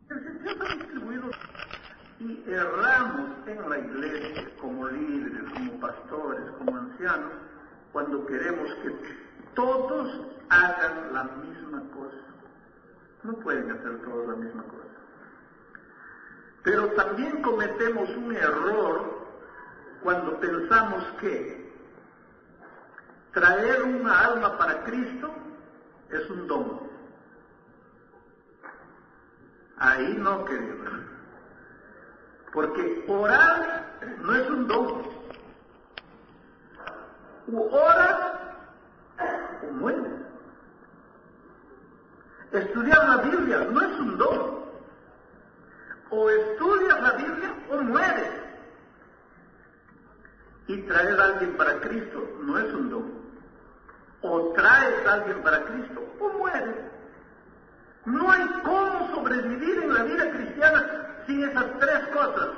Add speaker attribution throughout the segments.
Speaker 1: Ya están distribuidos y erramos en la iglesia como líderes, como pastores, como ancianos, cuando queremos que todos hagan la misma cosa. No pueden hacer todos la misma cosa. Pero también cometemos un error cuando pensamos que traer una alma para Cristo es un don. Ahí no, queridos. Porque orar no es un don. O oras o mueres. Estudiar la Biblia no es un don. O estudias la Biblia o mueres. Y traer a alguien para Cristo no es un don. O traes a alguien para Cristo o mueres. No hay cómo sobrevivir en la vida cristiana sin esas tres cosas: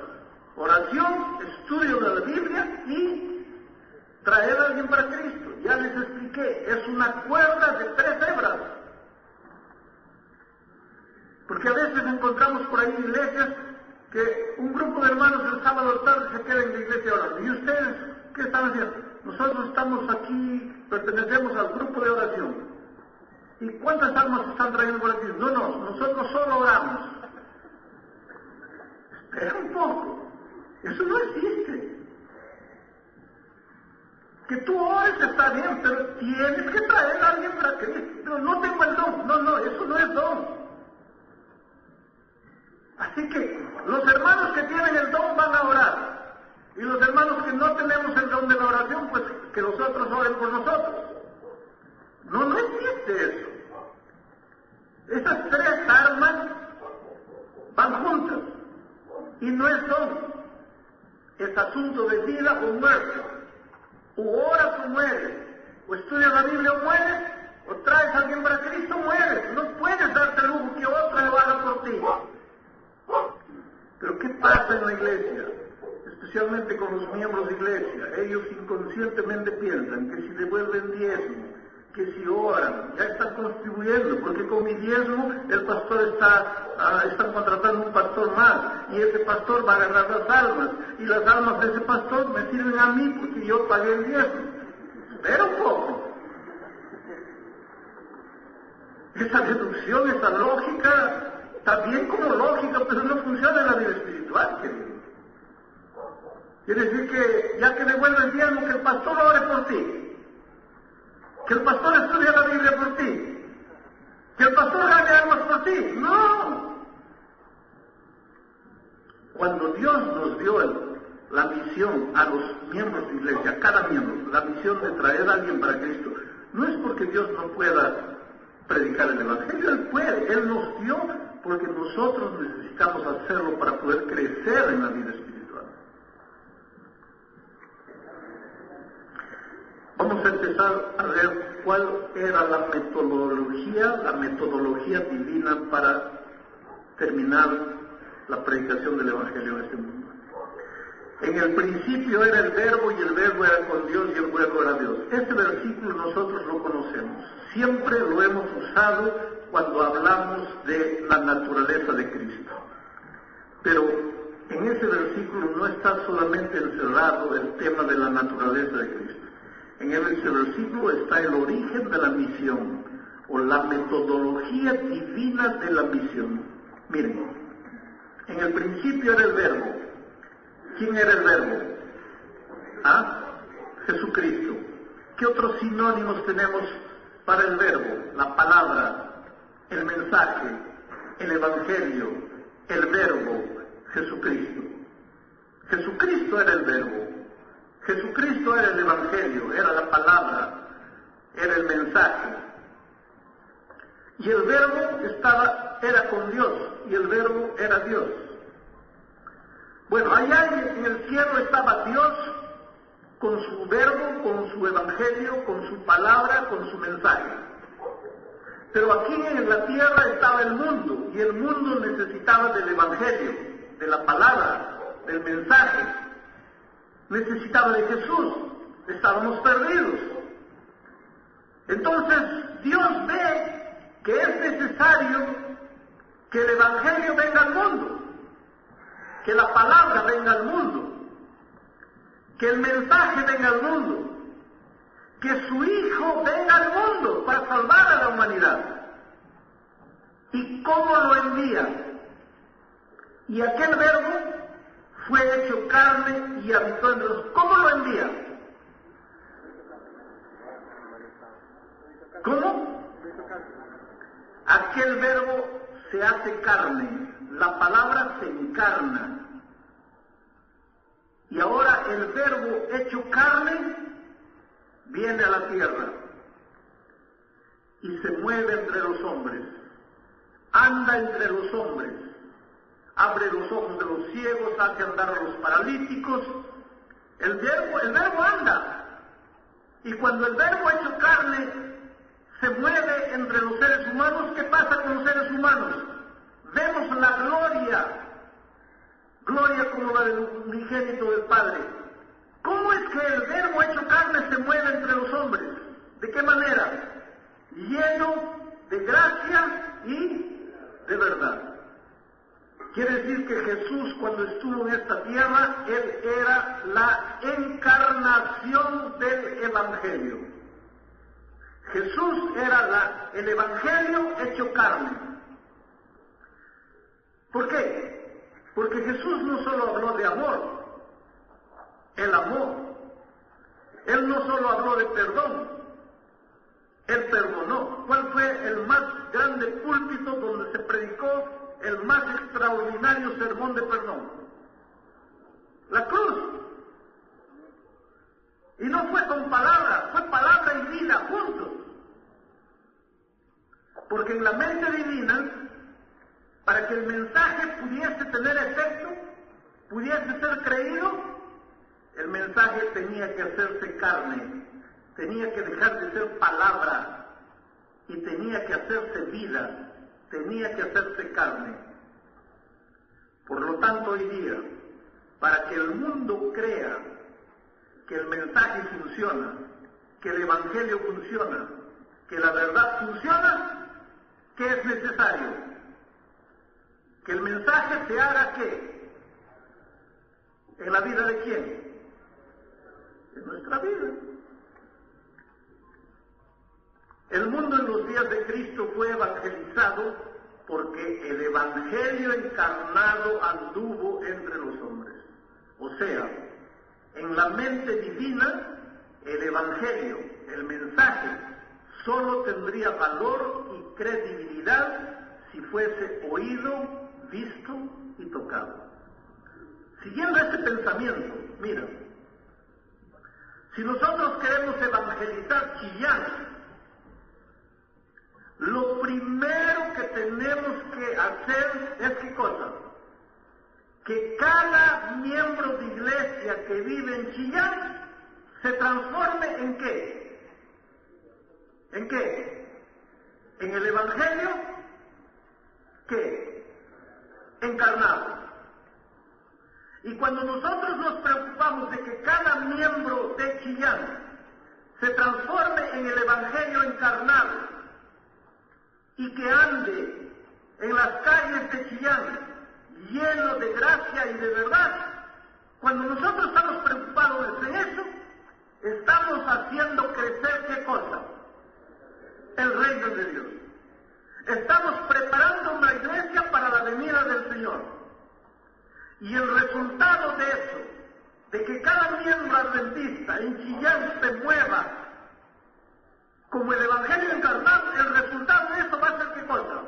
Speaker 1: oración, estudio de la Biblia y traer a alguien para Cristo. Ya les expliqué, es una cuerda de 3 hebras. Porque a veces encontramos por ahí iglesias que un grupo de hermanos el sábado tarde se queda en la iglesia orando. ¿Y ustedes qué están haciendo? Nosotros estamos aquí, pertenecemos al grupo de oración. ¿Y cuántas almas están trayendo por aquí? No, nosotros solo oramos. Espera un poco, eso no existe. Que tú ores está bien, pero tienes que traer a alguien para que... No tengo el don. No, eso no es don. Así que los hermanos que tienen el don van a orar. Y los hermanos que no tenemos el don de la oración, pues que los otros oren por nosotros. No existe eso. Esas 3 armas van juntas. Y no es don. Es asunto de vida o muerte. O oras o mueres. O estudias la Biblia o mueres. O traes a alguien para Cristo o mueres. No puedes darte el lujo que otro lo haga por ti. Pero ¿qué pasa en la iglesia? Especialmente con los miembros de iglesia. Ellos inconscientemente piensan que si devuelven diezmo, que si oran, ya están contribuyendo, porque con mi diezmo el pastor están contratando un pastor más, y ese pastor va a ganar las almas, y las almas de ese pastor me sirven a mí porque yo pagué el diezmo. Espera un poco. Esa deducción, esa lógica, está bien como lógica, pero no funciona en la vida espiritual, querido. Quiere decir que ya que devuelve el diezmo, que el pastor ore por ti. Que el pastor estudie la Biblia por ti. Que el pastor gane almas por ti. No. Cuando Dios nos dio la misión a los miembros de iglesia, a cada miembro, la misión de traer a alguien para Cristo, no es porque Dios no pueda predicar el Evangelio. Él puede. Él nos dio porque nosotros necesitamos hacerlo para poder crecer en la vida espiritual. Vamos a empezar a ver cuál era la metodología divina para terminar la predicación del Evangelio en este mundo. En el principio era el Verbo, y el Verbo era con Dios, y el Verbo era Dios. Este versículo nosotros lo conocemos. Siempre lo hemos usado cuando hablamos de la naturaleza de Cristo. Pero en ese versículo no está solamente encerrado el tema de la naturaleza de Cristo. En ese versículo está el origen de la misión, o la metodología divina de la misión. Miren, en el principio era el Verbo. ¿Quién era el Verbo? Jesucristo. ¿Qué otros sinónimos tenemos para el Verbo? La palabra, el mensaje, el Evangelio, el Verbo, Jesucristo. Jesucristo era el Verbo. Jesucristo era el Evangelio, era la palabra, era el mensaje. Y el Verbo era con Dios, y el Verbo era Dios. Bueno, allá en el cielo estaba Dios con su Verbo, con su Evangelio, con su palabra, con su mensaje. Pero aquí en la tierra estaba el mundo, y el mundo necesitaba del Evangelio, de la palabra, del mensaje. Necesitaba de Jesús. Estábamos perdidos. Entonces Dios ve que es necesario que el Evangelio venga al mundo, que la palabra venga al mundo, que el mensaje venga al mundo, que su Hijo venga al mundo para salvar a la humanidad. ¿Y cómo lo envía? Y aquel verbo fue hecho carne y habitó entre nosotros. ¿Cómo lo envía? ¿Cómo? Aquel verbo se hace carne, la palabra se encarna. Y ahora el verbo hecho carne viene a la tierra y se mueve entre los hombres, anda entre los hombres, abre los ojos de los ciegos, hace andar a los paralíticos. El verbo anda. Y cuando el verbo hecho carne se mueve entre los seres humanos, ¿qué pasa con los seres humanos? Vemos la gloria como la del unigénito del Padre. ¿Cómo es que el verbo hecho carne se mueve entre los hombres? ¿De qué manera? Lleno de gracia y de verdad. Quiere decir que Jesús, cuando estuvo en esta tierra, Él era la encarnación del Evangelio. Jesús era el Evangelio hecho carne. ¿Por qué? Porque Jesús no solo habló de amor, Él amó. Él no solo habló de perdón, Él perdonó. ¿Cuál fue el más grande púlpito donde se predicó el más extraordinario sermón de perdón? La cruz. Y no fue con palabras, fue palabra y vida juntos. Porque en la mente divina, para que el mensaje pudiese tener efecto, pudiese ser creído, el mensaje tenía que hacerse carne, tenía que dejar de ser palabra y tenía que hacerse vida, tenía que hacerse carne. Por lo tanto, hoy día, para que el mundo crea que el mensaje funciona, que el Evangelio funciona, que la verdad funciona, ¿qué es necesario? Que el mensaje se haga ¿qué? ¿En la vida de quién? En nuestra vida. El mundo en los días de Cristo fue evangelizado porque el Evangelio encarnado anduvo entre los hombres. O sea, en la mente divina, el Evangelio, el mensaje, solo tendría valor y credibilidad si fuese oído, visto y tocado. Siguiendo este pensamiento, mira, si nosotros queremos evangelizar Chillán, lo primero que tenemos que hacer es ¿qué cosa? Que cada miembro de iglesia que vive en Chillán se transforme ¿en qué? ¿En qué? En el Evangelio, ¿qué? Encarnado. Y cuando nosotros nos preocupamos de que cada miembro de Chillán se transforme en el Evangelio encarnado y que ande en las calles de Chillán lleno de gracia y de verdad, cuando nosotros estamos preocupados en eso, estamos haciendo crecer ¿qué cosa? El reino de Dios. Estamos preparando una iglesia para la venida del Señor. Y el resultado de eso, de que cada miembro adventista en Chillán se mueva como el Evangelio encarnado, el resultado de eso va a ser ¿qué cosa?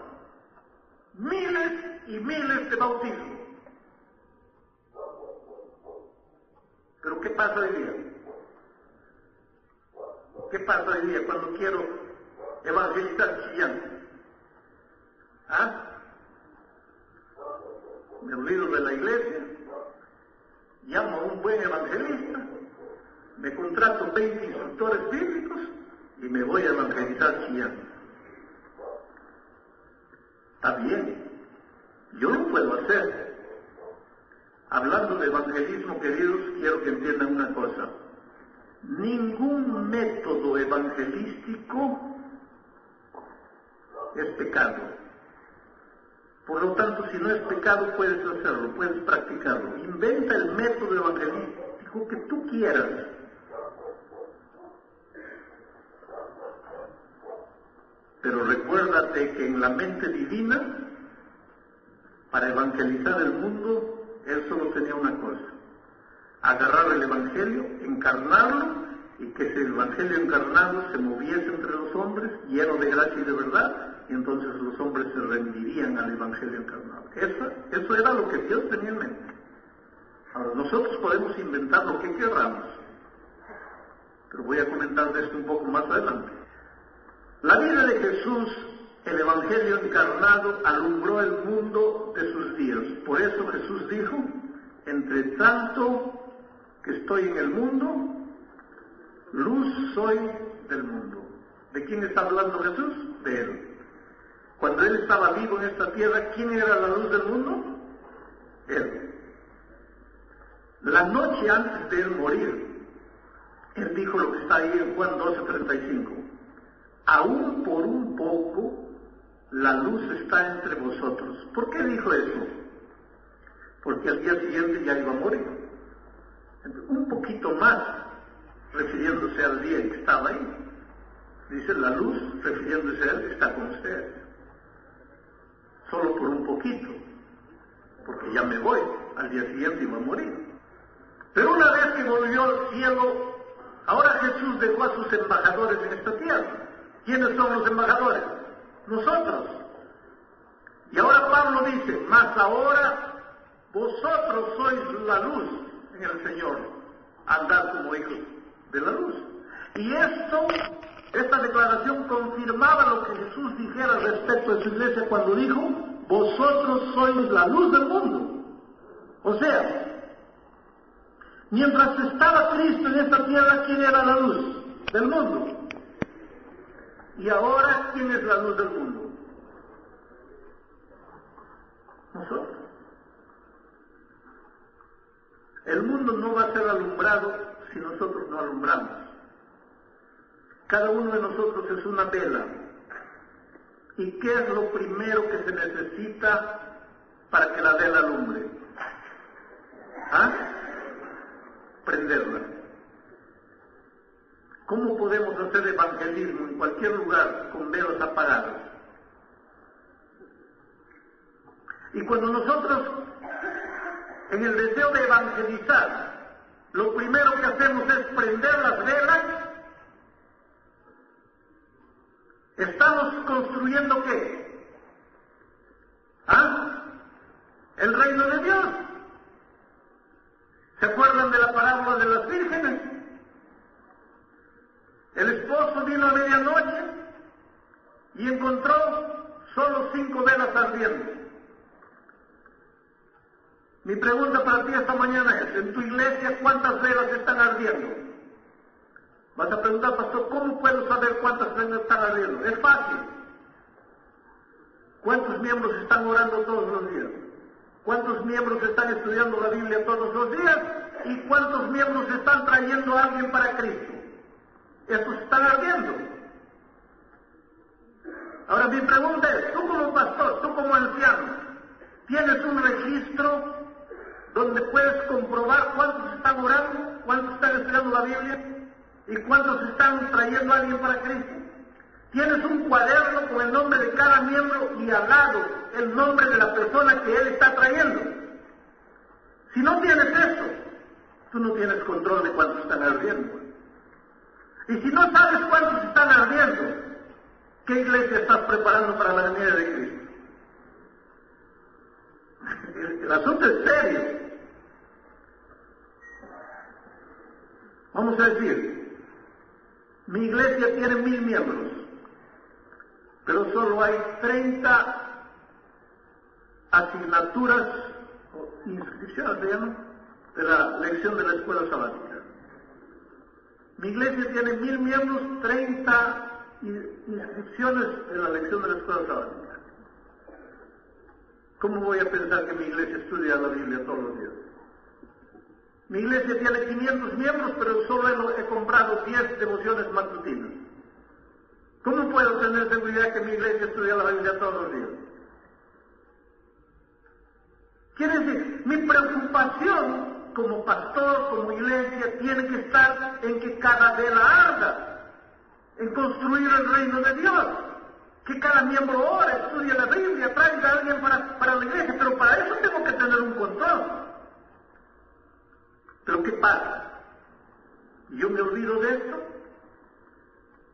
Speaker 1: Miles y miles de bautismos. Pero ¿qué pasa hoy día? ¿Qué pasa hoy día cuando quiero evangelizar Chillán? ¿Ah? Me olvido de la iglesia, llamo a un buen evangelista, me contrato 20 instructores bíblicos y me voy a evangelizar Chillán. Está bien, yo lo puedo hacer. Hablando de evangelismo, queridos, quiero que entiendan una cosa. Ningún método evangelístico es pecado. Por lo tanto, si no es pecado, puedes hacerlo, puedes practicarlo. Inventa el método evangelístico que tú quieras. Pero recuérdate que en la mente divina, para evangelizar el mundo, él solo tenía una cosa: agarrar el evangelio, encarnarlo, y que ese evangelio encarnado se moviese entre los hombres, lleno de gracia y de verdad, y entonces los hombres se rendirían al evangelio encarnado. Eso era lo que Dios tenía en mente. Ahora, nosotros podemos inventar lo que queramos, pero voy a comentar de esto un poco más adelante. La vida de Jesús, el evangelio encarnado, alumbró el mundo de sus días. Por eso Jesús dijo: entre tanto que estoy en el mundo, luz soy del mundo. ¿De quién está hablando Jesús? De Él. Cuando Él estaba vivo en esta tierra, ¿quién era la luz del mundo? Él. La noche antes de Él morir, Él dijo lo que está ahí en Juan 12:35. Aún por un poco la luz está entre vosotros. ¿Por qué dijo eso? Porque al día siguiente ya iba a morir. Entonces, un poquito más, refiriéndose al día en que estaba ahí. Dice la luz, refiriéndose a Él, está con ustedes. Solo por un poquito, porque ya me voy, al día siguiente iba a morir. Pero una vez que volvió al cielo, ahora Jesús dejó a sus embajadores en esta tierra. ¿Quiénes son los embajadores? Nosotros. Y ahora Pablo dice: mas ahora vosotros sois la luz en el Señor, andad como hijos de la luz. Y esta declaración confirmaba lo que Jesús dijera respecto de su iglesia cuando dijo: vosotros sois la luz del mundo. O sea, mientras estaba Cristo en esta tierra, ¿quién era la luz del mundo? Y ahora, ¿quién es la luz del mundo? Nosotros. El mundo no va a ser alumbrado si nosotros no alumbramos. Cada uno de nosotros es una vela. ¿Y qué es lo primero que se necesita para que la vela alumbre? ¿Ah? Prenderla. ¿Cómo podemos hacer evangelismo en cualquier lugar con velas apagadas? Y cuando nosotros, en el deseo de evangelizar, lo primero que hacemos es prender las velas, ¿estamos construyendo qué? ¿Ah? El reino de Dios. ¿Se acuerdan de la parábola de las vírgenes? El esposo vino a medianoche y encontró solo 5 velas ardiendo. Mi pregunta para ti esta mañana es: ¿en tu iglesia cuántas velas están ardiendo? Vas a preguntar: pastor, ¿cómo puedo saber cuántas velas están ardiendo? Es fácil. ¿Cuántos miembros están orando todos los días? ¿Cuántos miembros están estudiando la Biblia todos los días? ¿Y cuántos miembros están trayendo a alguien para Cristo? Estos están ardiendo. Ahora mi pregunta es: tú como pastor, tú como anciano, ¿tienes un registro donde puedes comprobar cuántos están orando, cuántos están estudiando la Biblia y cuántos están trayendo a alguien para Cristo? ¿Tienes un cuaderno con el nombre de cada miembro y al lado el nombre de la persona que él está trayendo? Si no tienes eso, tú no tienes control de cuántos están ardiendo. Y si no sabes cuántos están ardiendo, ¿qué iglesia estás preparando para la venida de Cristo? El asunto es serio. Vamos a decir, mi iglesia tiene 1000 miembros, pero solo hay 30 asignaturas o inscripciones, se llama, de la lección de la escuela sabática. Mi iglesia tiene 1000 miembros, 30 inscripciones de la lección de la escuela sabática. ¿Cómo voy a pensar que mi iglesia estudia la Biblia todos los días? Mi iglesia tiene 500 miembros, pero solo he comprado 10 devociones matutinas. ¿Cómo puedo tener seguridad que mi iglesia estudia la Biblia todos los días? Quiere decir, mi preocupación como pastor, como iglesia, tiene que estar en que cada vela arda, en construir el reino de Dios, que cada miembro ore, estudie la Biblia, traiga a alguien para la iglesia, pero para eso tengo que tener un control. Pero ¿qué pasa? Yo me olvido de esto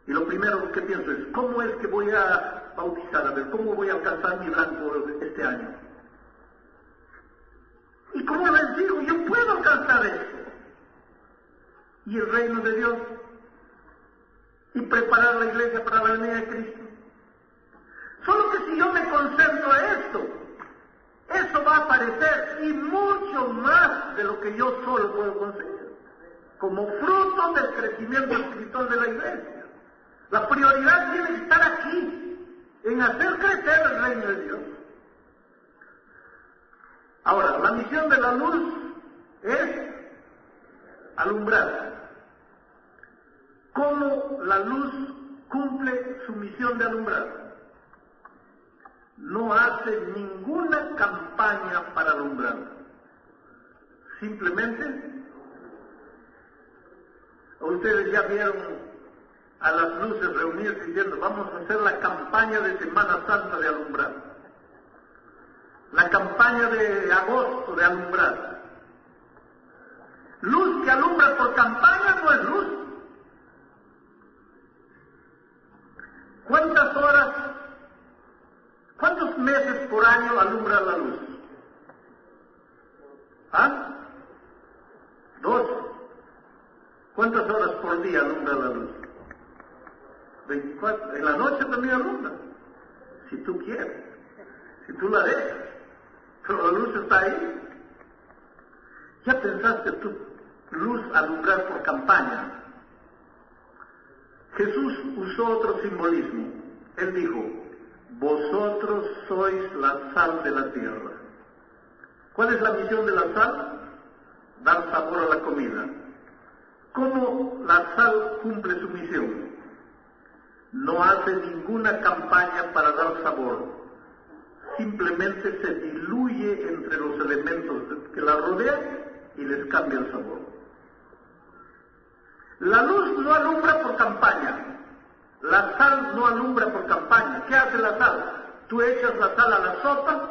Speaker 1: y lo primero que pienso es, ¿cómo es que voy a bautizar? A ver, ¿cómo voy a alcanzar mi blanco este año? ¿Y cómo les digo? Yo puedo alcanzar esto. Y el reino de Dios. Y preparar la iglesia para la venida de Cristo. Solo que si yo me concentro en esto, eso va a aparecer y mucho más de lo que yo solo puedo conseguir. Como fruto del crecimiento espiritual de la iglesia. La prioridad tiene que estar aquí, en hacer crecer el reino de Dios. Ahora, la misión de la luz es alumbrar. ¿Cómo la luz cumple su misión de alumbrar? No hace ninguna campaña para alumbrar. Simplemente, ustedes ya vieron a las luces reunirse diciendo, vamos a hacer la campaña de Semana Santa de alumbrar. La campaña de agosto de alumbrar. Luz que alumbra por campaña no es luz. ¿Cuántas horas, cuántos meses por año alumbra la luz? ¿Ah? 2. ¿Cuántas horas por día alumbra la luz? 24. En la noche también alumbra. Si tú quieres. Si tú la dejas. Pero la luz está ahí. ¿Ya pensaste tú, luz alumbrar por campaña? Jesús usó otro simbolismo. Él dijo, vosotros sois la sal de la tierra. ¿Cuál es la misión de la sal? Dar sabor a la comida. ¿Cómo la sal cumple su misión? No hace ninguna campaña para dar sabor. Simplemente se diluye entre los elementos que la rodean y les cambia el sabor. La luz no alumbra por campaña. La sal no alumbra por campaña. ¿Qué hace la sal? Tú echas la sal a la sopa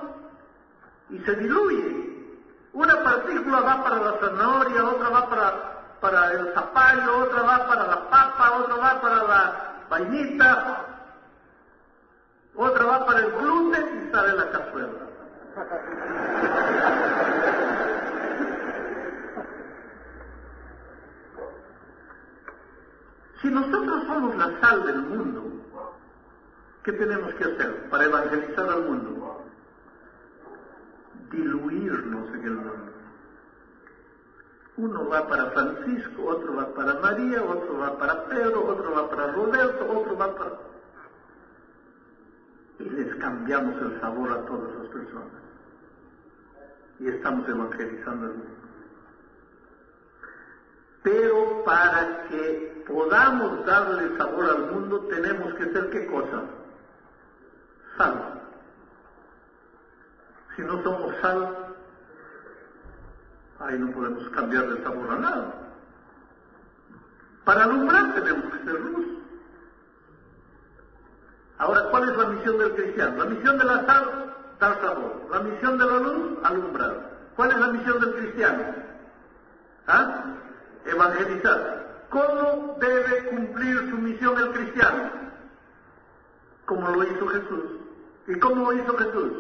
Speaker 1: y se diluye. Una partícula va para la zanahoria, otra va para el zapallo, otra va para la papa, otra va para la vainita, otra va para el gluten y sale la cazuela. Si nosotros somos la sal del mundo, ¿qué tenemos que hacer para evangelizar al mundo? Diluirnos en el mundo. Uno va para Francisco, otro va para María, otro va para Pedro, otro va para Roberto, otro va para... Y les cambiamos el sabor a todas las personas. Y estamos evangelizando el mundo. Pero para que podamos darle sabor al mundo, tenemos que ser ¿qué cosa? Sal. Si no somos sal, ahí no podemos cambiar el sabor a nada. Para alumbrar tenemos que ser luz. Ahora, ¿cuál es la misión del cristiano? La misión de la sal, dar sabor. La misión de la luz, alumbrar. ¿Cuál es la misión del cristiano? ¿Ah? Evangelizar. ¿Cómo debe cumplir su misión el cristiano? Como lo hizo Jesús. ¿Y cómo lo hizo Jesús?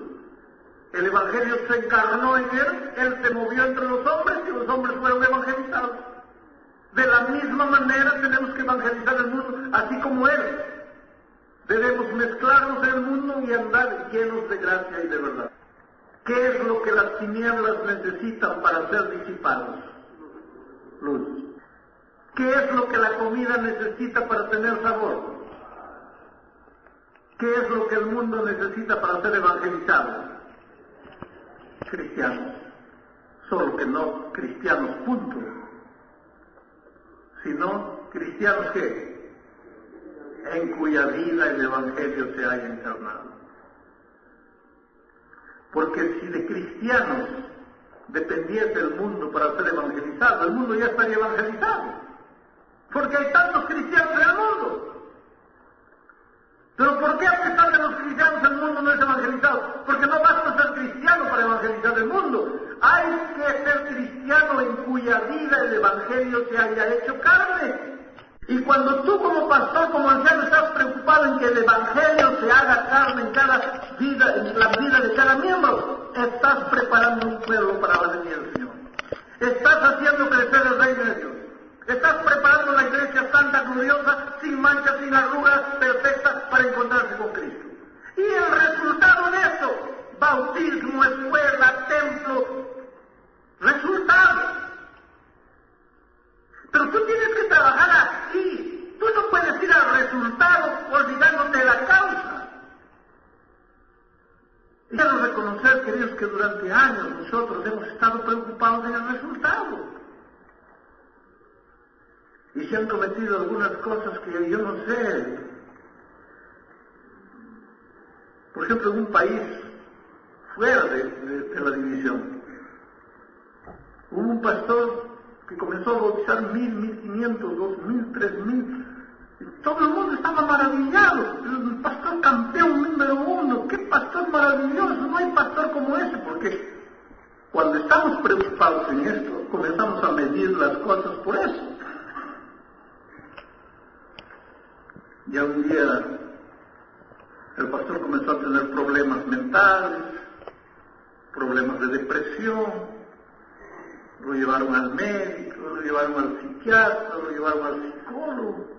Speaker 1: El evangelio se encarnó en él se movió entre los hombres y los hombres fueron evangelizados. De la misma manera tenemos que evangelizar el mundo, así como él. Debemos mezclarnos en el mundo y andar llenos de gracia y de verdad. ¿Qué es lo que las tinieblas necesitan para ser disipados? Luz. ¿Qué es lo que la comida necesita para tener sabor? ¿Qué es lo que el mundo necesita para ser evangelizado? Cristianos. Solo que no cristianos, punto. Sino cristianos que en cuya vida el evangelio se haya encarnado. Porque si de cristianos dependiese el mundo para ser evangelizado, el mundo ya estaría evangelizado. Porque hay tantos cristianos en el mundo. Pero ¿por qué a pesar de los cristianos el mundo no es evangelizado? Porque no basta ser cristiano para evangelizar el mundo. Hay que ser cristiano en cuya vida el evangelio se haya hecho carne. Y cuando tú como pastor, como anciano, estás preocupado en que el evangelio se haga carne en cada vida, en la vida de cada miembro, estás preparando un pueblo para la venida del Señor. Estás haciendo crecer el reino de Dios. Estás preparando la iglesia santa, gloriosa, sin manchas, sin arrugas, perfecta, para encontrarse con Cristo. Y el resultado de eso, bautismo, escuela, templo, resultado. Pero tú tienes que trabajar aquí. Tú no puedes ir al resultado olvidándote de la causa. Y quiero reconocer, queridos, que durante años nosotros hemos estado preocupados en el resultado. Y se han cometido algunas cosas que yo no sé. Por ejemplo, en un país fuera de la división, hubo un pastor que comenzó a bautizar 1,000, 1,500, 2,000, 3,000. Y todo el mundo estaba maravillado. El pastor campeón número 1. ¡Qué pastor maravilloso! No hay pastor como ese, porque cuando estamos preocupados en esto, comenzamos a medir las cosas por eso. Ya un día el pastor comenzó a tener problemas mentales, problemas de depresión, lo llevaron al médico, lo llevaron al psiquiatra, lo llevaron al psicólogo,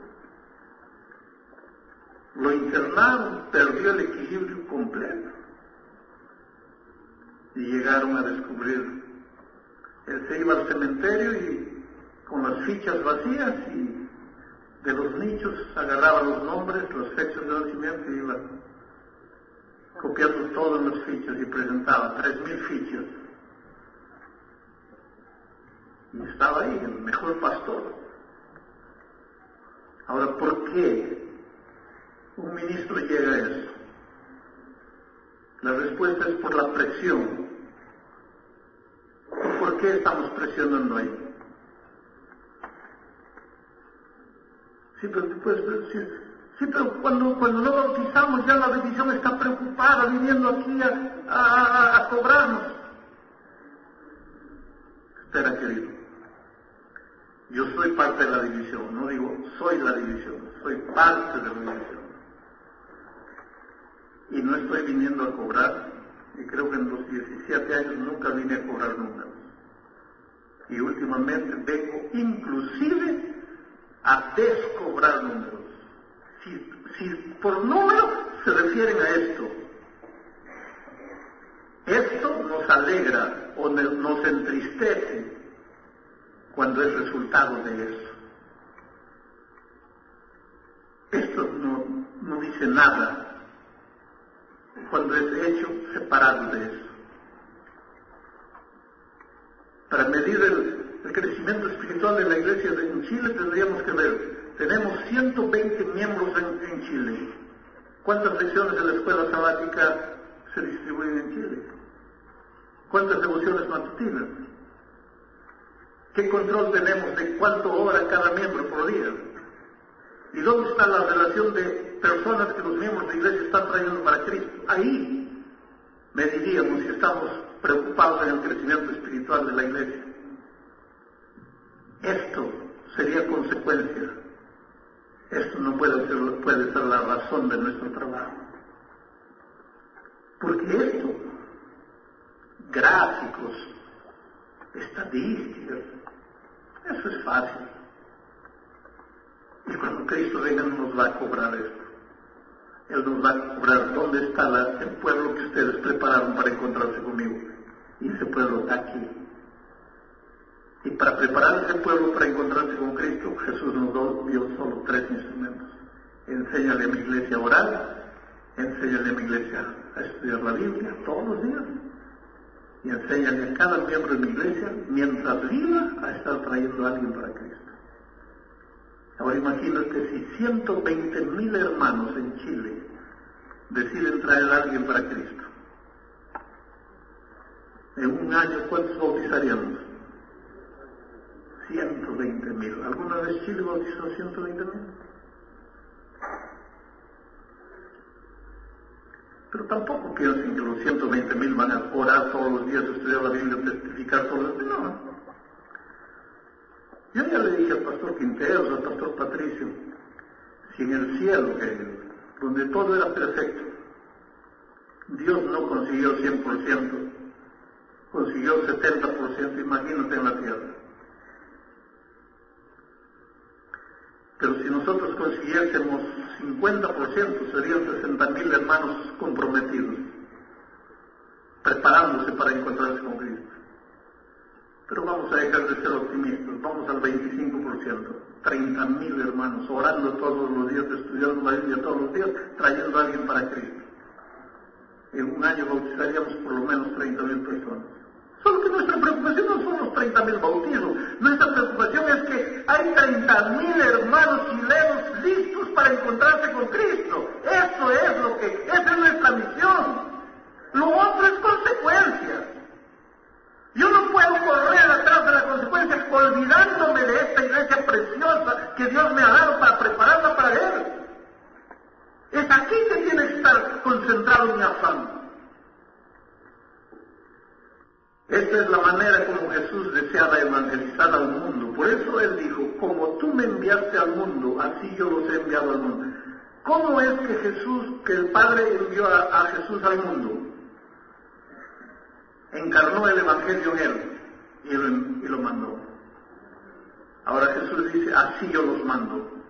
Speaker 1: lo internaron, perdió el equilibrio completo y llegaron a descubrir, él se iba al cementerio y con las fichas vacías y de los nichos agarraba los nombres, los fechas de nacimiento y iba copiando todo en las fichas y presentaba 3,000 fichas. Y estaba ahí, el mejor pastor. Ahora, ¿por qué un ministro llega a eso? La respuesta es por la presión. ¿Por qué estamos presionando ahí? Sí, pero tú puedes decir, sí, pero cuando no bautizamos ya la división está preocupada, viniendo aquí a cobrarnos. Espera, querido. Yo soy parte de la división, no digo soy la división, soy parte de la división. Y no estoy viniendo a cobrar, y creo que en los 17 años nunca vine a cobrar números. Y últimamente vengo inclusive a descobrar números. Si por número se refieren a esto nos alegra o nos entristece cuando es resultado de eso. Esto no dice nada cuando es hecho separado de eso. Para medir el crecimiento espiritual de la iglesia en Chile tendríamos que ver, tenemos 120 miembros en Chile. ¿Cuántas lecciones de la escuela sabática se distribuyen en Chile? ¿Cuántas devociones matutinas? ¿Qué control tenemos de cuánto ora cada miembro por día? ¿Y dónde está la relación de personas que los miembros de la iglesia están trayendo para Cristo? Ahí mediríamos si estamos preocupados en el crecimiento espiritual de la iglesia. Esto sería consecuencia. Esto no puede ser la razón de nuestro trabajo. Porque esto, gráficos, estadísticas, eso es fácil. Y cuando Cristo venga no nos va a cobrar esto. Él nos va a cobrar dónde está el pueblo que ustedes prepararon para encontrarse conmigo. Y ese pueblo está aquí. Y para preparar ese pueblo para encontrarse con Cristo, Jesús nos dio solo 3 instrumentos. Enséñale a mi iglesia a orar, enséñale a mi iglesia a estudiar la Biblia todos los días, y enséñale a cada miembro de mi iglesia, mientras viva, a estar trayendo a alguien para Cristo. Ahora imagínate si 120,000 hermanos en Chile deciden traer a alguien para Cristo. En un año, ¿cuántos bautizaríamos? 120,000. ¿Alguna vez Chile bautizó 120,000? Pero tampoco piensen que los 120,000 van a orar todos los días, estudiar la Biblia, testificar todos los días. No. Yo ya le dije al pastor Quinteros, al pastor Patricio, si en el cielo, donde todo era perfecto, Dios no consiguió 100%, consiguió 70%, imagínate en la tierra. Pero si nosotros consiguiésemos 50%, serían 60,000 hermanos comprometidos, preparándose para encontrarse con Cristo. Pero vamos a dejar de ser optimistas, vamos al 25%, 30,000 hermanos, orando todos los días, estudiando la Biblia todos los días, trayendo a alguien para Cristo. En un año bautizaríamos por lo menos 30,000 personas. Solo que nuestra preocupación no son los 30,000 bautizos, nuestra preocupación es que hay 30,000 hermanos chilenos listos para encontrarse con Cristo. Eso es esa es nuestra misión. Lo otro es consecuencia. Yo no puedo correr atrás de la consecuencia olvidándome de esta iglesia preciosa que Dios me ha dado para prepararla para Él. Es aquí que tiene que estar concentrado mi afán. Esta es la manera como Jesús deseaba evangelizar al mundo. Por eso Él dijo, como tú me enviaste al mundo, así yo los he enviado al mundo. ¿Cómo es que el Padre envió a Jesús al mundo? Encarnó el Evangelio en Él y lo mandó. Ahora Jesús dice, así yo los mando.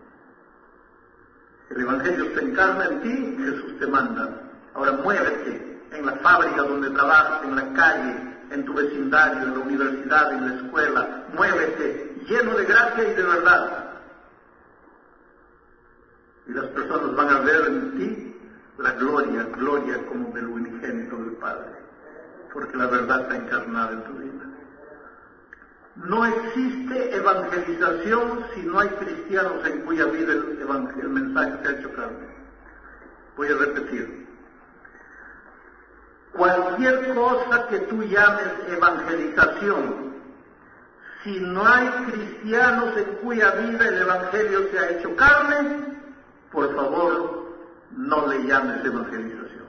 Speaker 1: El Evangelio se encarna en ti, Jesús te manda. Ahora muévete en la fábrica donde trabajas, en la calle, en tu vecindario, en la universidad, en la escuela. Muévete, lleno de gracia y de verdad. Y las personas van a ver en ti la gloria como del unigénito del Padre. Porque la verdad está encarnada en tu vida. No existe evangelización si no hay cristianos en cuya vida el mensaje se ha hecho carne. Voy a repetir. Cualquier cosa que tú llames evangelización, si no hay cristianos en cuya vida el evangelio se ha hecho carne, por favor, no le llames evangelización.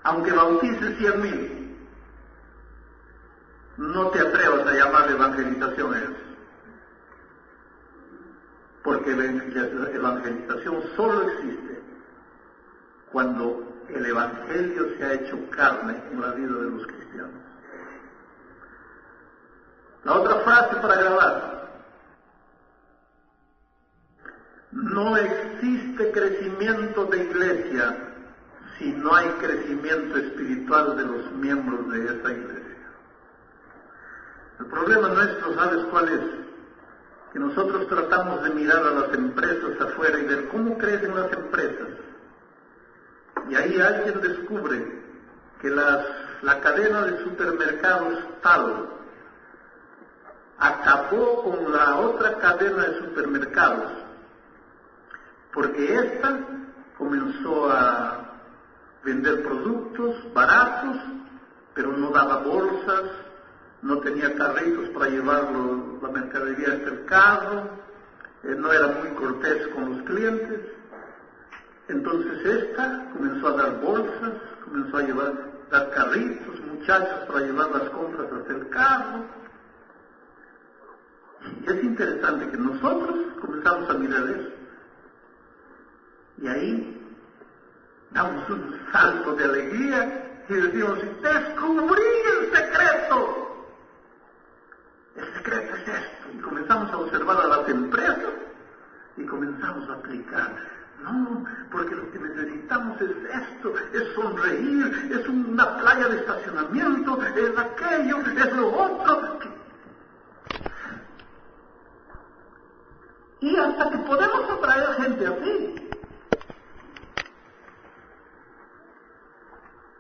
Speaker 1: Aunque bautices 100,000, no te atrevas a llamarle evangelización a eso. Porque la evangelización solo existe cuando el evangelio se ha hecho carne en la vida de los cristianos. La otra frase para grabar. No existe crecimiento de iglesia si no hay crecimiento espiritual de los miembros de esa iglesia. El problema nuestro, ¿sabes cuál es? Que nosotros tratamos de mirar a las empresas afuera y ver cómo crecen las empresas. Y ahí alguien descubre que la cadena de supermercados tal acabó con la otra cadena de supermercados, porque esta comenzó a vender productos baratos, pero no daba bolsas, no tenía carritos para llevar la mercadería hasta el carro, no era muy cortés con los clientes. Entonces esta comenzó a dar bolsas, comenzó a dar carritos, muchachos para llevar las compras hasta el carro. Y es interesante que nosotros comenzamos a mirar eso. Y ahí damos un salto de alegría y decimos, descubrí el secreto. El secreto es esto. Y comenzamos a observar a las empresas y comenzamos a aplicar. No, porque lo que necesitamos es esto, es sonreír, es una playa de estacionamiento, es aquello, es lo otro. Y hasta que podemos atraer gente así.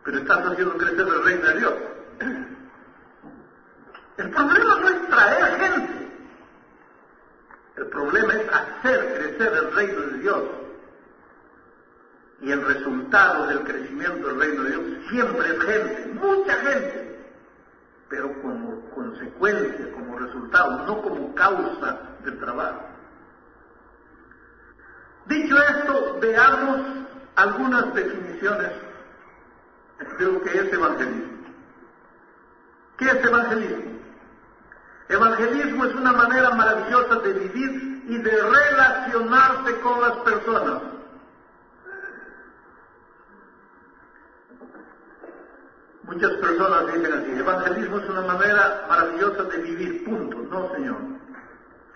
Speaker 1: Pero estás haciendo crecer el reino de Dios. El problema no es traer gente. El problema es hacer crecer el reino de Dios. Y el resultado del crecimiento del reino de Dios siempre es gente, mucha gente, pero como consecuencia, como resultado, no como causa del trabajo. Dicho esto, veamos algunas definiciones de lo que es evangelismo. ¿Qué es evangelismo? Evangelismo es una manera maravillosa de vivir y de relacionarse con las personas. Muchas personas dicen así: evangelismo es una manera maravillosa de vivir, punto. No, señor.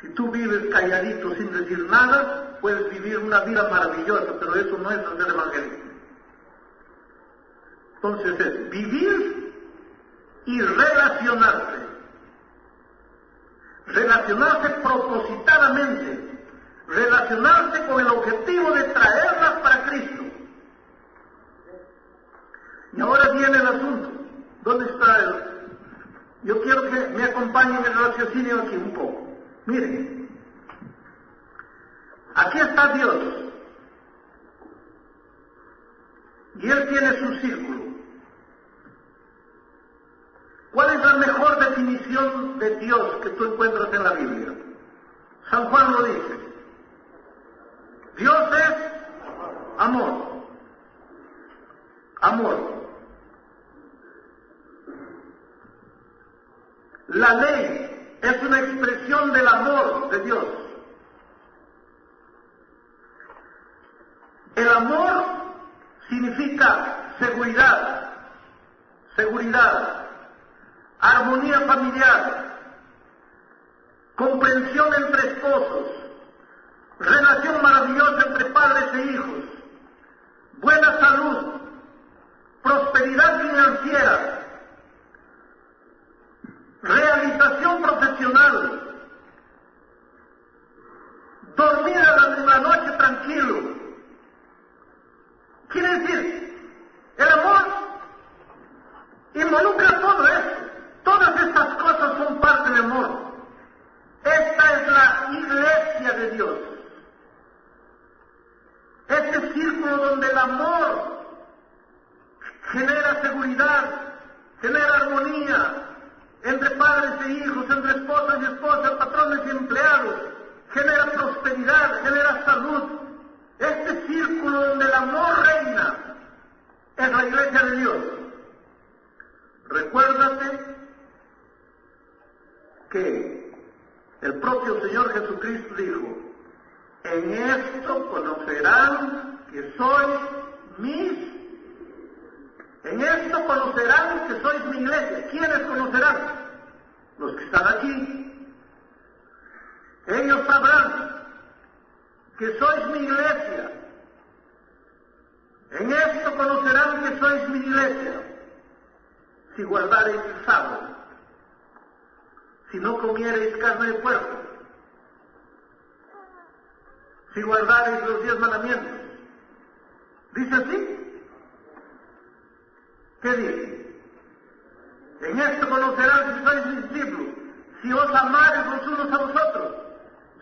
Speaker 1: Si tú vives calladito sin decir nada, puedes vivir una vida maravillosa, pero eso no es hacer evangelismo. Entonces es vivir y relacionarse. Relacionarse propositadamente. Relacionarse con el objetivo de traerlas para Cristo. Y ahora viene el asunto. ¿Dónde está él? Yo quiero que me acompañen en el raciocinio aquí un poco. Miren, aquí está Dios. Y Él tiene su círculo. ¿Cuál es la mejor definición de Dios que tú encuentras en la Biblia? San Juan lo dice. Dios es amor. Amor. La ley es una expresión del amor de Dios. El amor significa seguridad, armonía familiar, comprensión entre esposos, relación maravillosa entre padres e hijos, buena salud, prosperidad financiera, realización profesional, dormir en la noche tranquilo. Quiere decir, el amor involucra todo esto. Todas estas cosas son parte del amor. Esta es la iglesia de Dios. Este círculo donde el amor genera seguridad, genera armonía entre padres e hijos, entre esposas y esposas, patrones y empleados, genera prosperidad, genera salud. Este círculo donde el amor reina es la iglesia de Dios. Recuérdate que el propio Señor Jesucristo dijo: en esto conocerán que sois mi iglesia. ¿Quiénes conocerán? Los que están aquí. Ellos sabrán que sois mi iglesia. En esto conocerán que sois mi iglesia, si guardareis el sábado, si no comiereis carne de puerco, si guardareis los 10 mandamientos. ¿Dice así? ¿Qué dice? En esto conocerán que sois mis discípulos, si os amareis los unos a vosotros.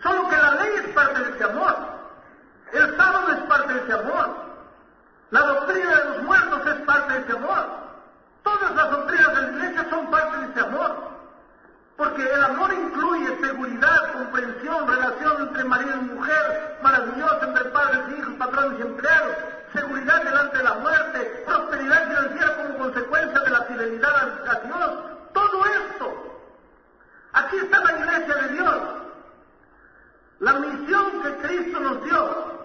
Speaker 1: Solo que la ley es parte de ese amor. El sábado es parte de ese amor. La doctrina de los muertos es parte de ese amor. Todas las doctrinas de la iglesia son parte de ese amor. Porque el amor incluye seguridad, comprensión, relación entre marido y mujer, maravillosa entre padres e hijos, patrones y empleados, seguridad delante de la muerte, prosperidad financiera como consecuencia de la fidelidad a Dios. Todo esto. Aquí está la iglesia de Dios. La misión que Cristo nos dio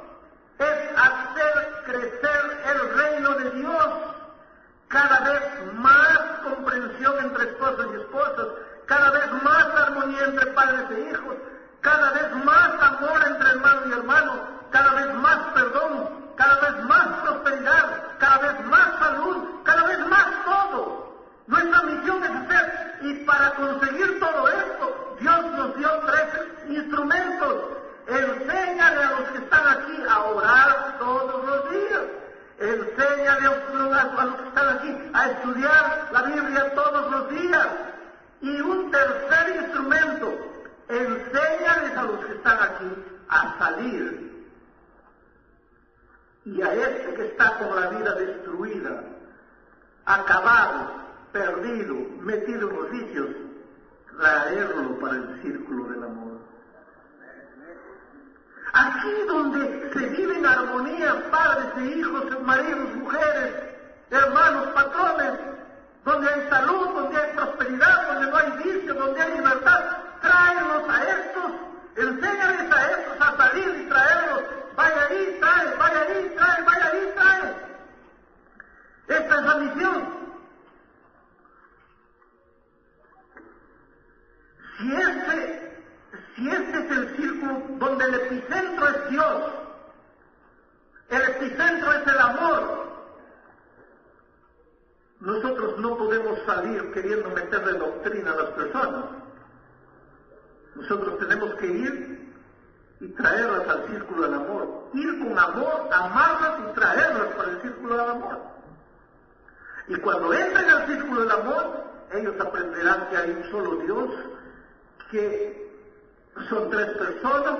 Speaker 1: es hacer crecer el reino de Dios, cada vez más comprensión entre esposos y esposas, cada vez más armonía entre padres e hijos, cada vez más amor entre hermano y hermano, cada vez más perdón, cada vez más prosperidad, cada vez más salud, cada vez más todo. Nuestra misión es hacer, y para conseguir todo esto, Dios nos dio 3 instrumentos. Enséñale a los que están aquí a orar todos los días. Enséñale a los que están aquí a estudiar la Biblia todos los días. Y un tercer instrumento, enséñales a los que están aquí a salir Y a este que está con la vida destruida, acabado, perdido, metido en los vicios, traerlo para el círculo del amor. Aquí donde se vive en armonía, padres e hijos, maridos, mujeres, hermanos, patrones, donde hay salud, donde hay prosperidad, donde no hay vicio, donde hay libertad, tráelos a estos, enséñales a estos a salir y traerlos. Vaya ahí, trae, vaya ahí, trae, vaya ahí, trae. Esta es la misión. Si este es el círculo donde el epicentro es Dios, el epicentro es el amor, nosotros no podemos salir queriendo meterle doctrina a las personas. Nosotros tenemos que ir y traerlas al círculo del amor. Ir con amor, amarlas y traerlas para el círculo del amor. Y cuando entren al círculo del amor, ellos aprenderán que hay un solo Dios, que son 3 personas,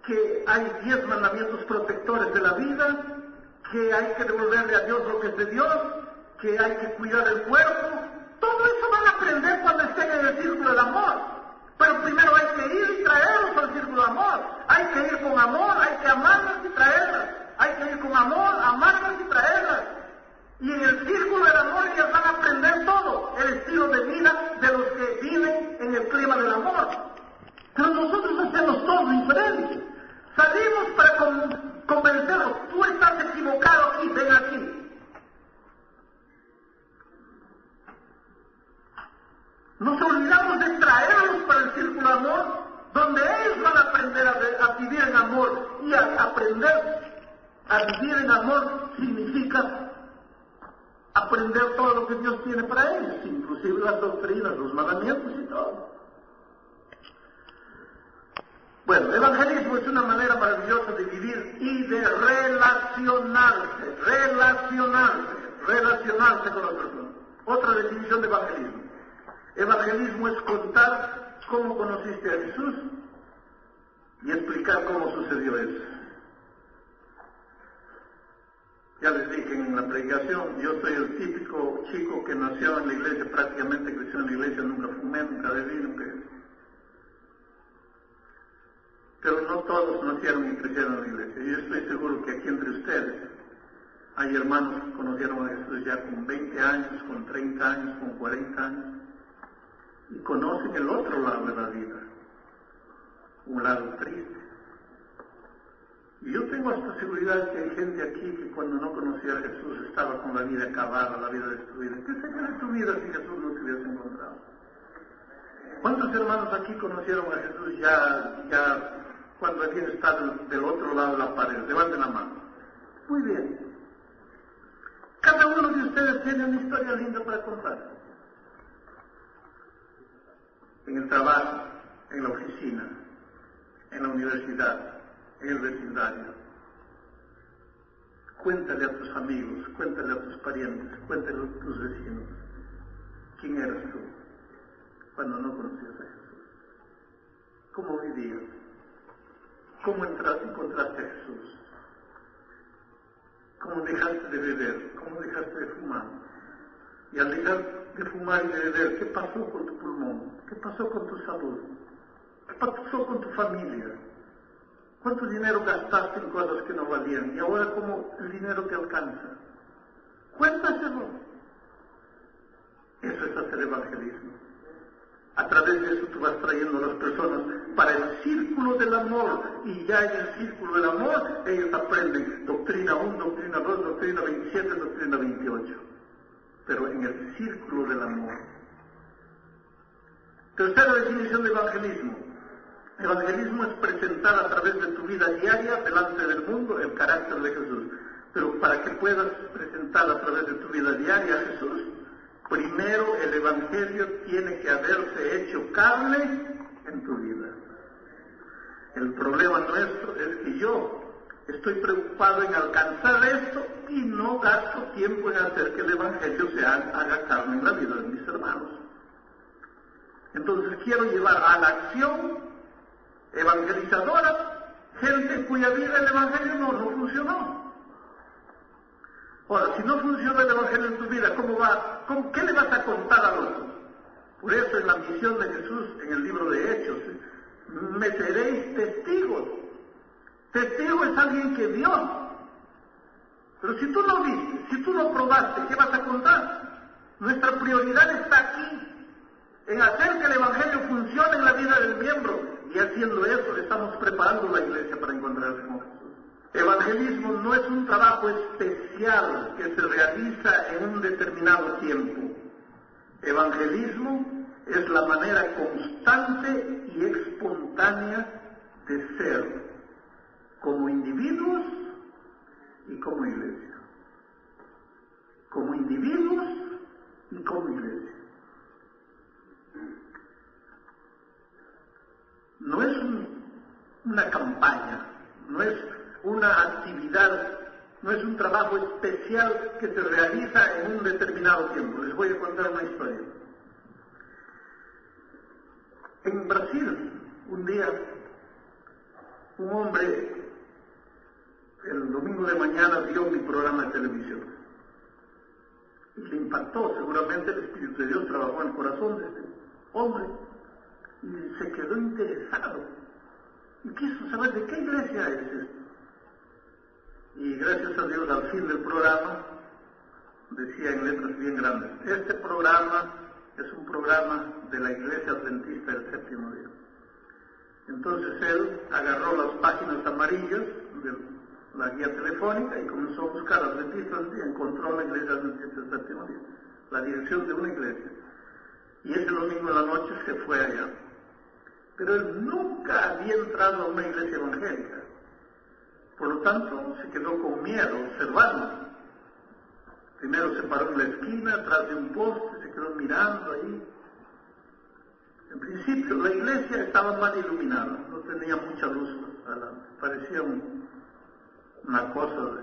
Speaker 1: que hay 10 mandamientos protectores de la vida, que hay que devolverle a Dios lo que es de Dios, que hay que cuidar el cuerpo. Todo eso van a aprender cuando estén en el círculo del amor. Pero primero hay que ir y traerlos al círculo del amor. Hay que ir con amor, hay que amarlas y traerlas. Hay que ir con amor, amarlas y traerlas. Y en el círculo del amor ellas van a aprender todo, el estilo de vida de los que viven en el clima del amor. Pero nosotros hacemos todo diferente. Salimos para convencerlos. Tú estás equivocado aquí, ven aquí. Nos olvidamos de traerlos para el círculo de amor, donde ellos van a aprender a vivir en amor. Y a aprender a vivir en amor significa aprender todo lo que Dios tiene para ellos, inclusive las doctrinas, los mandamientos y todo. Bueno, el evangelismo es una manera maravillosa de vivir y de relacionarse con las personas. Otra definición de evangelismo. Evangelismo es contar cómo conociste a Jesús y explicar cómo sucedió eso. Ya les dije en la predicación, yo soy el típico chico que nació en la iglesia, prácticamente creció en la iglesia, nunca fumé, nunca bebí, nunca... Pero no todos nacieron y crecieron en la iglesia. Yo estoy seguro que aquí entre ustedes hay hermanos que conocieron a Jesús ya con 20 años, con 30 años, con 40 años, y conocen el otro lado de la vida, un lado triste. Y yo tengo esta seguridad que hay gente aquí que cuando no conocía a Jesús estaba con la vida acabada, la vida destruida. ¿Qué sería de tu vida si Jesús no te hubiese encontrado? ¿Cuántos hermanos aquí conocieron a Jesús ya cuando alguien está del otro lado de la pared? Levanten la mano. Muy bien. Cada uno de ustedes tiene una historia linda para contar. En el trabajo, en la oficina, en la universidad, en el vecindario. Cuéntale a tus amigos, cuéntale a tus parientes, cuéntale a tus vecinos. ¿Quién eras tú cuando no conocías a Jesús? ¿Cómo vivías? ¿Cómo encontraste a Jesús? ¿Cómo dejaste de beber? ¿Cómo dejaste de fumar? Y al dejar de fumar y de beber, ¿qué pasó con tu pulmón? ¿Qué pasó con tu salud? ¿Qué pasó con tu familia? ¿Cuánto dinero gastaste en cosas que no valían? Y ahora, ¿cómo el dinero te alcanza? Cuéntaselo. Eso es hacer evangelismo. A través de eso tú vas trayendo a las personas para el círculo del amor. Y ya en el círculo del amor, ellos aprenden doctrina 1, doctrina 2, doctrina 27, doctrina 28. Pero en el círculo del amor. Tercera definición de evangelismo. Evangelismo es presentar a través de tu vida diaria delante del mundo el carácter de Jesús. Pero para que puedas presentar a través de tu vida diaria a Jesús, primero el Evangelio tiene que haberse hecho carne en tu vida. El problema nuestro es que yo estoy preocupado en alcanzar esto y no gasto tiempo en hacer que el Evangelio se haga carne en la vida de mis hermanos. Entonces quiero llevar a la acción evangelizadora gente en cuya vida el Evangelio no funcionó. Ahora, si no funciona el Evangelio en tu vida, ¿cómo va? ¿Qué le vas a contar al otro? Por eso en la misión de Jesús, en el libro de Hechos, me seréis testigos. Testigo es alguien que vio. Pero si tú no viste, si tú no probaste, ¿qué vas a contar? Nuestra prioridad está aquí, en hacer que el Evangelio funcione en la vida del miembro. Y haciendo eso, estamos preparando la iglesia para encontrarse con Jesús. Evangelismo no es un trabajo especial que se realiza en un determinado tiempo. Evangelismo es la manera constante y espontánea de ser como individuos y como iglesia. Como individuos y como iglesia. No es una campaña, no es una actividad, no es un trabajo especial que se realiza en un determinado tiempo. Les voy a contar una historia. En Brasil, un día, un hombre, el domingo de mañana, vio mi programa de televisión. Y le impactó, seguramente el Espíritu de Dios trabajó en el corazón de este hombre. Y se quedó interesado. Y quiso saber de qué iglesia es esto. Y gracias a Dios, al fin del programa, decía en letras bien grandes: este programa es un programa de la Iglesia Adventista del Séptimo Día. Entonces él agarró las páginas amarillas de la guía telefónica y comenzó a buscar adventistas y encontró la Iglesia Adventista del Séptimo Día, la dirección de una iglesia. Y ese domingo en la noche se fue allá. Pero él nunca había entrado a una iglesia evangélica. Por lo tanto, se quedó con miedo, observando. Primero se paró en la esquina, atrás de un poste, se quedó mirando ahí. En principio, la iglesia estaba mal iluminada, no tenía mucha luz adelante. Parecía una cosa,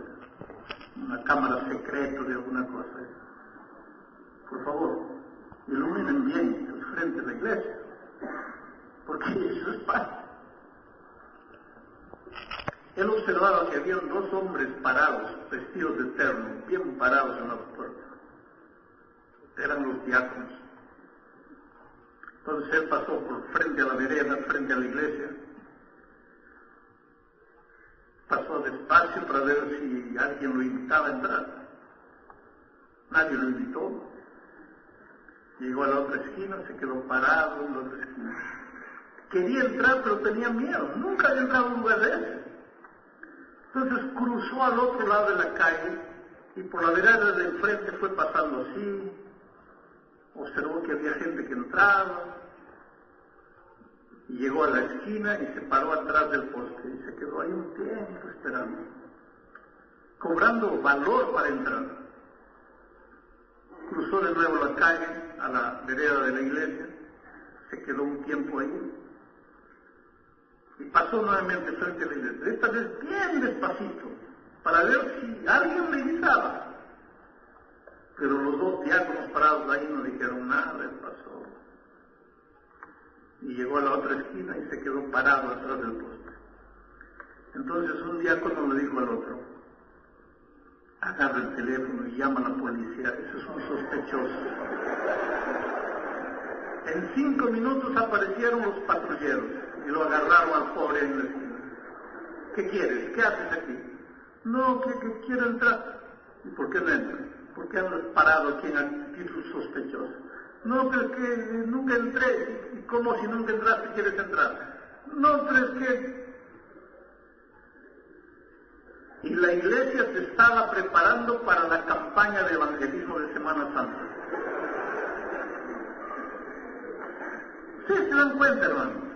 Speaker 1: una cámara secreta de alguna cosa. Por favor, iluminen bien el frente de la iglesia, porque eso es paz. Él observaba que habían dos hombres parados, vestidos de terno, bien parados en la puerta. Eran los diáconos. Entonces él pasó por frente a la vereda, frente a la iglesia. Pasó despacio para ver si alguien lo invitaba a entrar. Nadie lo invitó. Llegó a la otra esquina, se quedó parado en la otra esquina. Quería entrar, pero tenía miedo. Nunca había entrado a un lugar de ese. Entonces cruzó al otro lado de la calle y por la vereda del frente fue pasando así. Observó que había gente que entraba. Y llegó a la esquina y se paró atrás del poste. Y se quedó ahí un tiempo esperando. Cobrando valor para entrar. Cruzó de nuevo la calle a la vereda de la iglesia. Se quedó un tiempo ahí. Y pasó nuevamente frente a la iglesia, esta vez bien despacito, para ver si alguien le invitaba. Pero los dos diáconos parados ahí no dijeron nada, él pasó. Y llegó a la otra esquina y se quedó parado atrás del poste. Entonces un diácono le dijo al otro: agarra el teléfono y llama a la policía, eso es un sospechoso. En 5 minutos aparecieron los patrulleros y lo agarraron al pobre en la esquina. ¿Qué quieres? ¿Qué haces aquí? No, que quiero entrar. ¿Y por qué no entras? ¿Por qué andas parado aquí en actitud sospechosa? No, pero es que nunca entré. ¿Y cómo si nunca entraste quieres entrar? No, pero es que... Y la iglesia se estaba preparando para la campaña de evangelismo de Semana Santa. ¿Sí se dan cuenta, hermano?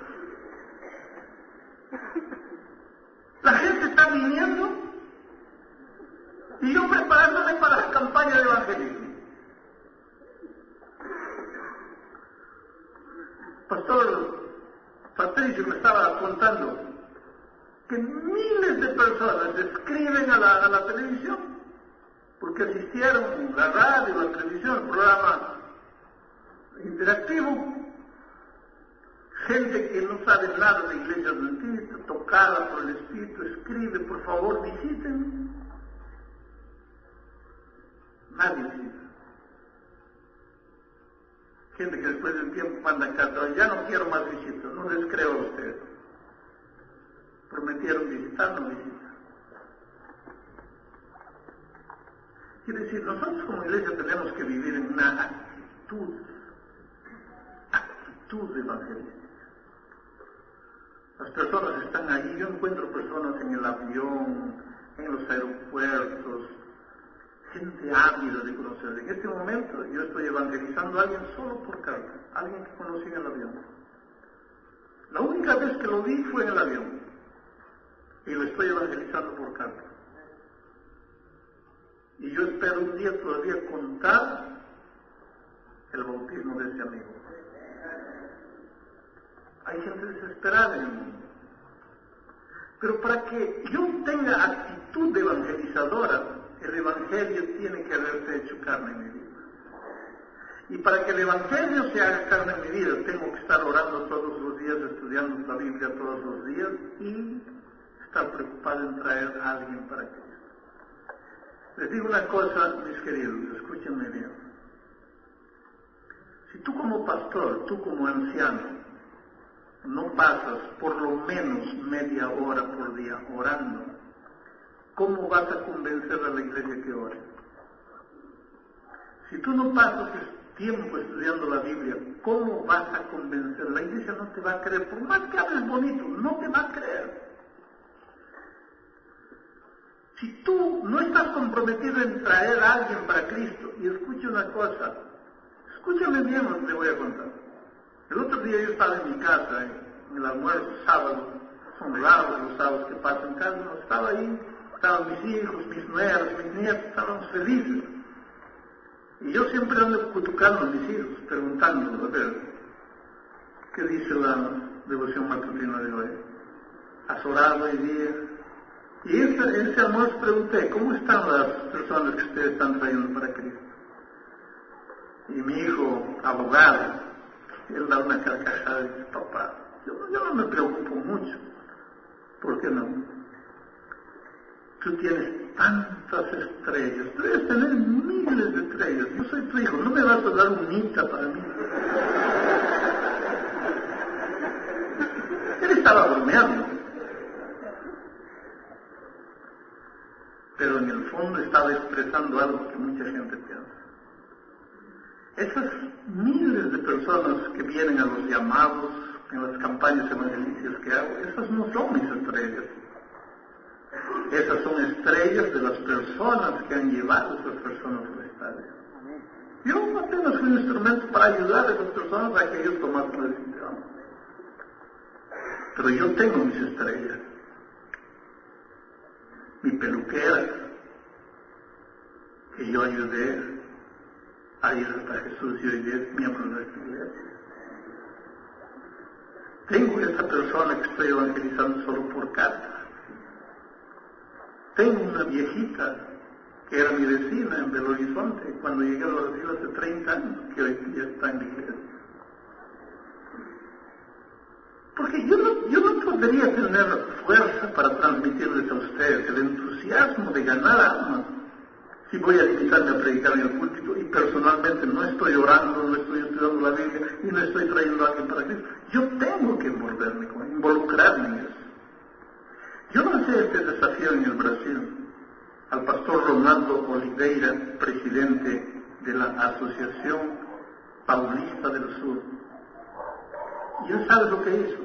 Speaker 1: La gente está viniendo y yo preparándome para la campaña de evangelismo. Pastor Patricio me estaba contando que miles de personas escriben a la televisión porque asistieron a la radio, la televisión, el programa interactivo. Gente que no sabe nada de iglesia adventista, tocada por el Espíritu, escribe: por favor visiten. Nadie visita. Gente que después del tiempo manda cartas, ya no quiero más visitas, no les creo a ustedes. Prometieron visitar, no visitan. Quiere decir, nosotros como iglesia tenemos que vivir en una actitud evangelística. Las personas están ahí, yo encuentro personas en el avión, en los aeropuertos, gente ávida de conocer. En este momento yo estoy evangelizando a alguien solo por carta, alguien que conocí en el avión. La única vez que lo vi fue en el avión y lo estoy evangelizando por carta. Y yo espero un día todavía contar el bautismo de ese amigo. Hay gente desesperada en el mundo. Pero para que yo tenga actitud evangelizadora, el Evangelio tiene que haberse hecho carne en mi vida. Y para que el Evangelio se haga carne en mi vida, tengo que estar orando todos los días, estudiando la Biblia todos los días y estar preocupado en traer a alguien para Cristo. Les digo una cosa, mis queridos, escúchenme bien. Si tú como pastor, tú como anciano, no pasas por lo menos media hora por día orando, ¿cómo vas a convencer a la iglesia que ore? Si tú no pasas tiempo estudiando la Biblia, ¿cómo vas a convencer? La iglesia no te va a creer, por más que hables bonito, no te va a creer. Si tú no estás comprometido en traer a alguien para Cristo, y escuche una cosa, escúchame bien lo que te voy a contar. El otro día yo estaba en mi casa, en el almuerzo sábado, son raros los sábados que paso en casa, no estaba ahí, estaban mis hijos, mis nueras, mis nietos, estábamos felices. Y yo siempre ando cutucando a mis hijos, preguntando, a ver, ¿qué dice la devoción matutina de hoy? ¿Has orado hoy día? Y ese almuerzo pregunté, ¿cómo están las personas que ustedes están trayendo para Cristo? Y mi hijo, abogado, él da una carcajada y dice, papá, yo no me preocupo mucho. ¿Por qué no? Tú tienes tantas estrellas, tú debes tener miles de estrellas. Yo soy tu hijo, no me vas a dar un hita para mí. Él estaba bromeando. Pero en el fondo estaba expresando algo que mucha gente piensa. Esas miles de personas que vienen a los llamados, en las campañas evangelísticas que hago, esas no son mis estrellas. Esas son estrellas de las personas que han llevado a esas personas al estadio. Yo apenas fui un instrumento para ayudar a esas personas a que ellos tomasen la decisión. Pero yo tengo mis estrellas. Mi peluquera, que yo ayudé a ir hasta Jesús y hoy es miembro de esta iglesia. Tengo esa persona que estoy evangelizando solo por carta. Tengo una viejita que era mi vecina en Belo Horizonte cuando llegué a Brasil hace 30 años, que hoy ya está en la iglesia. Porque yo no podría tener fuerza para transmitirles a ustedes el entusiasmo de ganar almas si voy a limitarme a predicar en el púlpito y personalmente no estoy orando, no estoy estudiando la Biblia y no estoy trayendo a alguien para Cristo. Yo tengo que involucrarme en eso. Yo lancé este desafío en el Brasil al pastor Ronaldo Oliveira, presidente de la Asociación Paulista del Sur. ¿Y él sabe lo que hizo?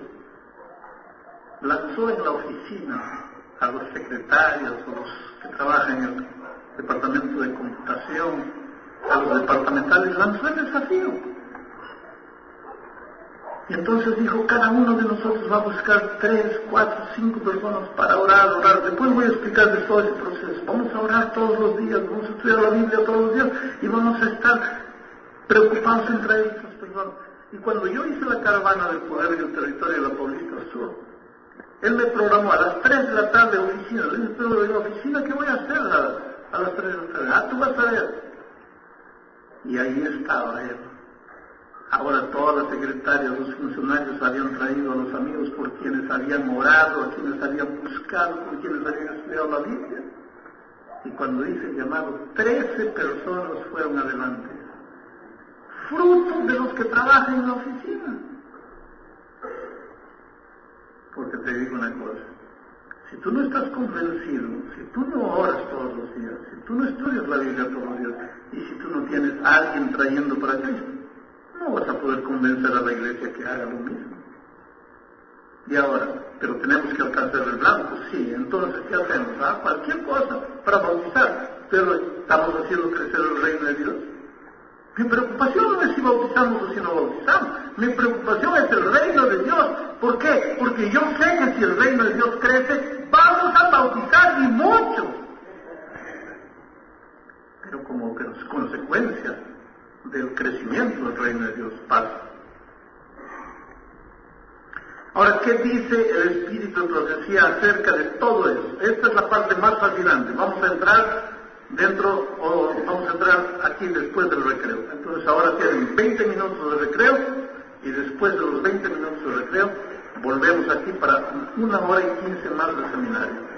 Speaker 1: Lanzó en la oficina a los secretarios, a los que trabajan en el departamento de computación, a los departamentales, lanzó el desafío. Y entonces dijo, cada uno de nosotros va a buscar 3, 4, 5 personas para orar. Después voy a explicarles todo ese proceso. Vamos a orar todos los días, vamos a estudiar la Biblia todos los días y vamos a estar preocupados en traer a esas personas. Y cuando yo hice la caravana del poder en el territorio de la Paulista Sur, él me programó a las 3 de la tarde oficina. Le dije, pero en la oficina, ¿qué voy a hacer a las 3 de la tarde? Ah, tú vas a ver. Y ahí estaba él. Ahora todas las secretarias, los funcionarios habían traído a los amigos por quienes habían orado, a quienes habían buscado, por quienes habían estudiado la Biblia. Y cuando hice el llamado, 13 personas fueron adelante. Frutos de los que trabajan en la oficina. Porque te digo una cosa, si tú no estás convencido, si tú no oras todos los días, si tú no estudias la Biblia todos los días, y si tú no tienes a alguien trayendo para Cristo, no vas a poder convencer a la iglesia que haga lo mismo. Y ahora, pero tenemos que alcanzar el blanco, sí, entonces, ¿qué hacemos? Cualquier cosa para bautizar, pero ¿estamos haciendo crecer el reino de Dios? Mi preocupación no es si bautizamos o si no bautizamos. Mi preocupación es el reino de Dios. ¿Por qué? Porque yo sé que si el reino de Dios crece, vamos a bautizar y mucho. Pero como consecuencia del crecimiento del reino de Dios pasa. Ahora, ¿qué dice el Espíritu de Profecía acerca de todo eso? Esta es la parte más fascinante. Vamos a entrar vamos a entrar aquí después del recreo. Entonces ahora tienen 20 minutos de recreo y después de los 20 minutos de recreo volvemos aquí para 1 hora y 15 más de seminario.